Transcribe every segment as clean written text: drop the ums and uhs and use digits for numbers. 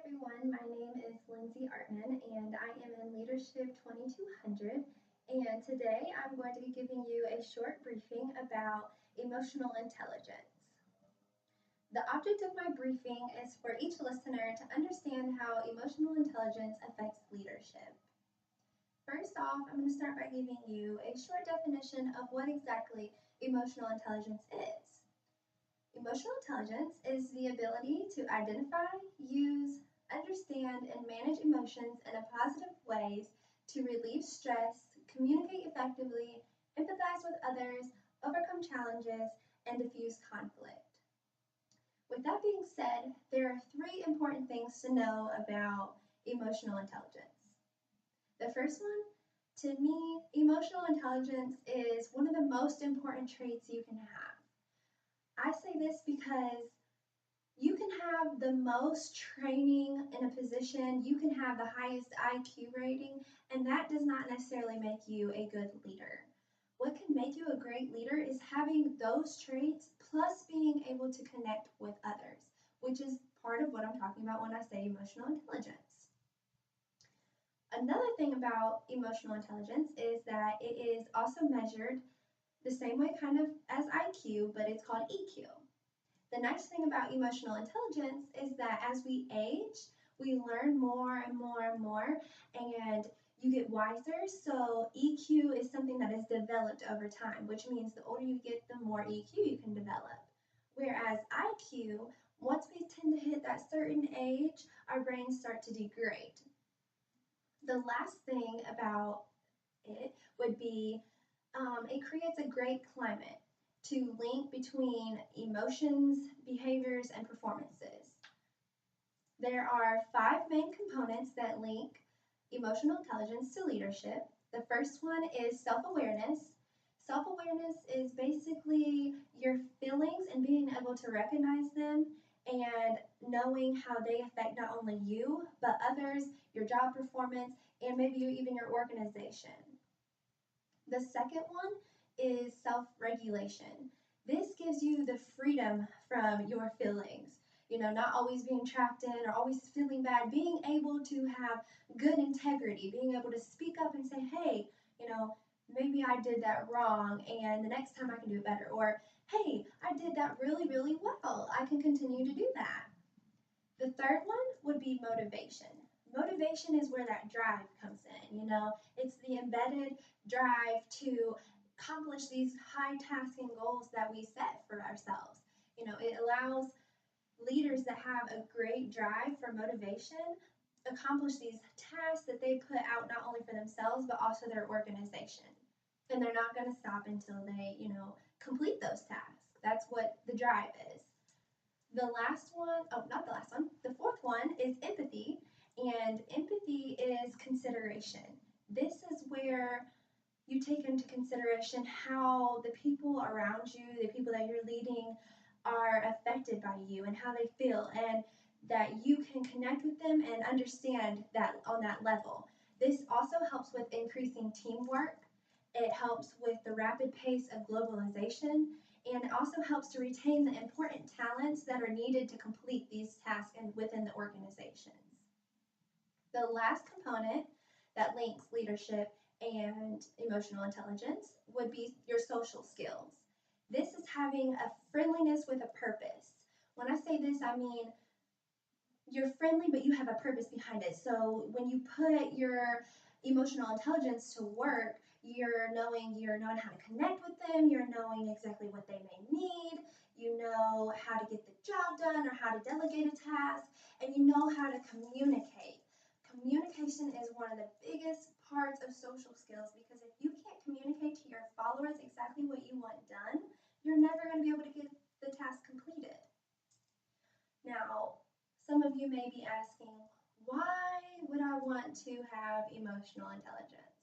everyone, my name is Lindsay Artman and I am in Leadership 2200. And today I'm going to be giving you a short briefing about emotional intelligence. The object of my briefing is for each listener to understand how emotional intelligence affects leadership. First off, I'm going to start by giving you a short definition of what exactly emotional intelligence is. Emotional intelligence is the ability to identify, use, understand, and manage emotions in a positive ways to relieve stress, communicate effectively, empathize with others, overcome challenges, and diffuse conflict. With that being said, there are three important things to know about emotional intelligence. The first one, to me, emotional intelligence is one of the most important traits you can have. I say this because you can have the most training in a position, you can have the highest IQ rating, and that does not necessarily make you a good leader. What can make you a great leader is having those traits plus being able to connect with others, which is part of what I'm talking about when I say emotional intelligence. Another thing about emotional intelligence is that it is also measured the same way kind of as IQ, but it's called EQ. The nice thing about emotional intelligence is that as we age, we learn more and more and more, and you get wiser. So, EQ is something that is developed over time, which means the older you get, the more EQ you can develop. Whereas IQ, once we tend to hit that certain age, our brains start to degrade. The last thing about it would be it creates a great climate to link between emotions, behaviors, and performances. There are five main components that link emotional intelligence to leadership. The first one is self awareness. Self awareness is basically your feelings and being able to recognize them and knowing how they affect not only you, but others, your job performance, and maybe even your organization. The second one is self regulation. This gives you the freedom from your feelings. Not always being trapped in or always feeling bad, being able to have good integrity, being able to speak up and say, hey, maybe I did that wrong and the next time I can do it better. Or, hey, I did that really, really well. I can continue to do that. The third one would be motivation. Motivation is where that drive comes in. It's the embedded drive to accomplish these high tasking goals that we set for ourselves. It allows leaders that have a great drive for motivation accomplish these tasks that they put out not only for themselves but also their organization. And they're not going to stop until they, complete those tasks. That's what the drive is. The last one, oh, not the last one, the fourth one is empathy. And empathy is consideration. This is where you take into consideration how the people around you, the people that you're leading, are affected by you and how they feel, and that you can connect with them and understand that on that level. This also helps with increasing teamwork. It helps with the rapid pace of globalization, and it also helps to retain the important talents that are needed to complete these tasks within the organizations. The last component that links leadership and emotional intelligence would be your social skills. This is having a friendliness with a purpose. When I say this, I mean you're friendly, but you have a purpose behind it. So when you put your emotional intelligence to work, you're knowing how to connect with them, you're knowing exactly what they may need, you know how to get the job done or how to delegate a task, and you know how to communicate. Communication is one of the biggest parts of social skills because if you can't communicate to your followers exactly what you want done, you're never going to be able to get the task completed. Now, some of you may be asking, why would I want to have emotional intelligence?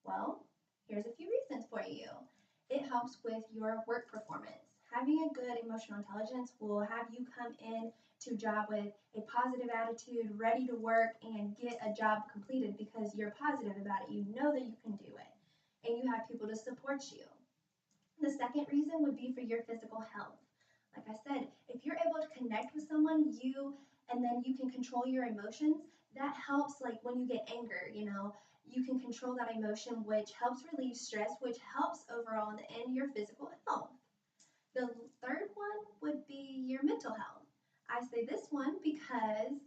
Well, here's a few reasons for you. It helps with your work performance. Having a good emotional intelligence will have you come in to job with a positive attitude, ready to work and get a job completed because you're positive about it. You know that you can do it, and you have people to support you. The second reason would be for your physical health. Like I said, if you're able to connect with someone, you and then you can control your emotions. That helps, like when you get anger, you can control that emotion, which helps relieve stress, which helps overall in the end your physical health. The third one would be your mental health. I say this one because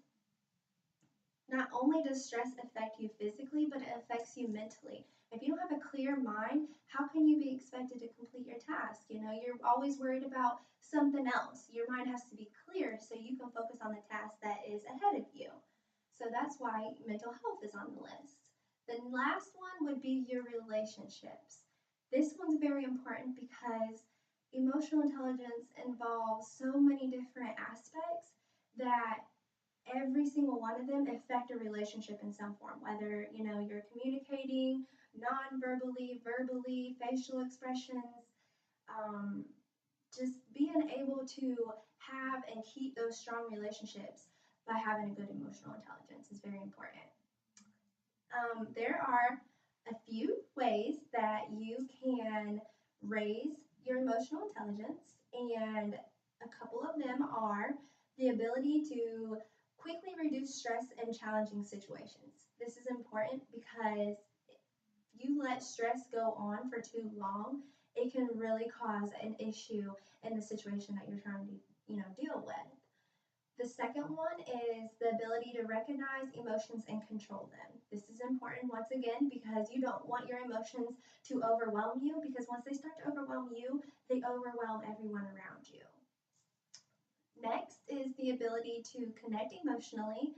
not only does stress affect you physically, but it affects you mentally. If you don't have a clear mind, how can you be expected to complete your task? You're always worried about something else. Your mind has to be clear so you can focus on the task that is ahead of you. So that's why mental health is on the list. The last one would be your relationships. This one's very important because emotional intelligence involves so many different aspects that every single one of them affect a relationship in some form, whether you're communicating non-verbally, verbally, facial expressions, um, just being able to have and keep those strong relationships by having a good emotional intelligence is very important. There are a few ways that you can raise your emotional intelligence, and a couple of them are the ability to quickly reduce stress in challenging situations. This is important because if you let stress go on for too long, it can really cause an issue in the situation that you're trying to, deal with. The second one is the ability to recognize emotions and control them. This is important once again because you don't want your emotions to overwhelm you, because once they start to overwhelm you, they overwhelm everyone around you. Next is the ability to connect emotionally,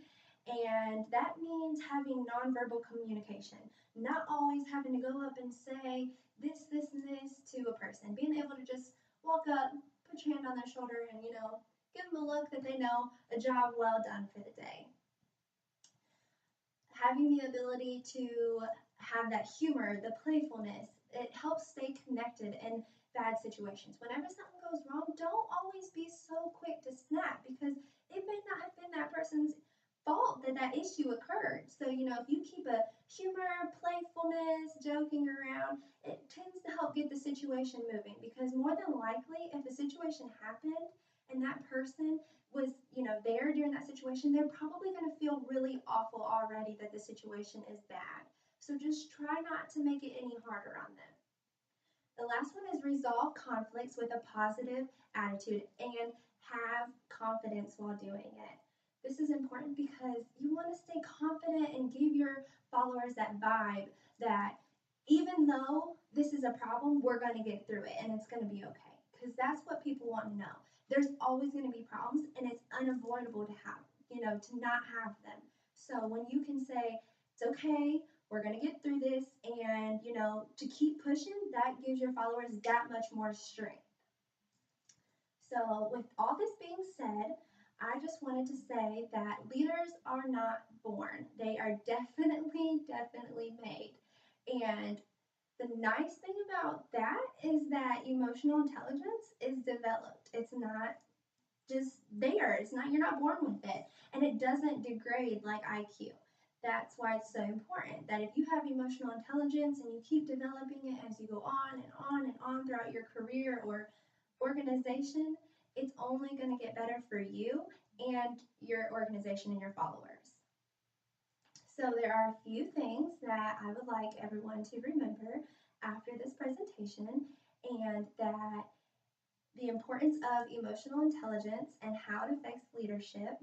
and that means having nonverbal communication, not always having to go up and say this, this, and this to a person. Being able to just walk up, put your hand on their shoulder, and give them a look that they know a job well done for the day. Having the ability to have that humor, the playfulness, it helps stay connected in bad situations. Whenever something goes wrong, don't always be so quick to snap, because it may not have been that person's fault that that issue occurred. So, if you keep a humor, playfulness, joking around, it tends to help get the situation moving, because more than likely, if a situation happened and that person was, there during that situation, they're probably going to feel really awful already that the situation is bad. So just try not to make it any harder on them. The last one is resolve conflicts with a positive attitude and have confidence while doing it. This is important because you want to stay confident and give your followers that vibe that even though this is a problem, we're going to get through it and it's going to be okay. Because that's what people want to know. There's always going to be problems, and it's unavoidable to have, to not have them. So when you can say, it's okay, we're going to get through this, and, to keep pushing, that gives your followers that much more strength. So with all this being said, I just wanted to say that leaders are not born. They are definitely made. And the nice thing about that is that emotional intelligence is developed. It's not just there. You're not born with it. And it doesn't degrade like IQ. That's why it's so important that if you have emotional intelligence and you keep developing it as you go on and on and on throughout your career or organization, it's only going to get better for you and your organization and your followers. So there are a few things that I would like everyone to remember after this presentation, and that the importance of emotional intelligence and how it affects leadership,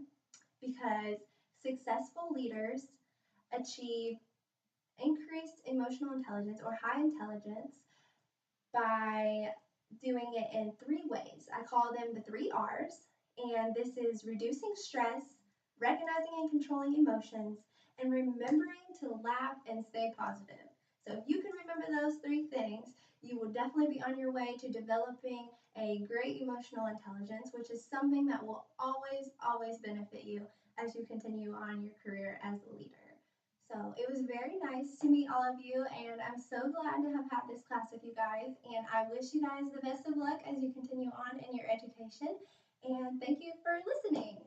because successful leaders achieve increased emotional intelligence or high intelligence by doing it in three ways. I call them the 3 R's, and this is reducing stress, recognizing and controlling emotions, and remembering to laugh and stay positive. So if you can remember those 3 things, you will definitely be on your way to developing a great emotional intelligence, which is something that will always benefit you as you continue on your career as a leader. So it was very nice to meet all of you, and I'm so glad to have had this class with you guys, and I wish you guys the best of luck as you continue on in your education, and thank you for listening.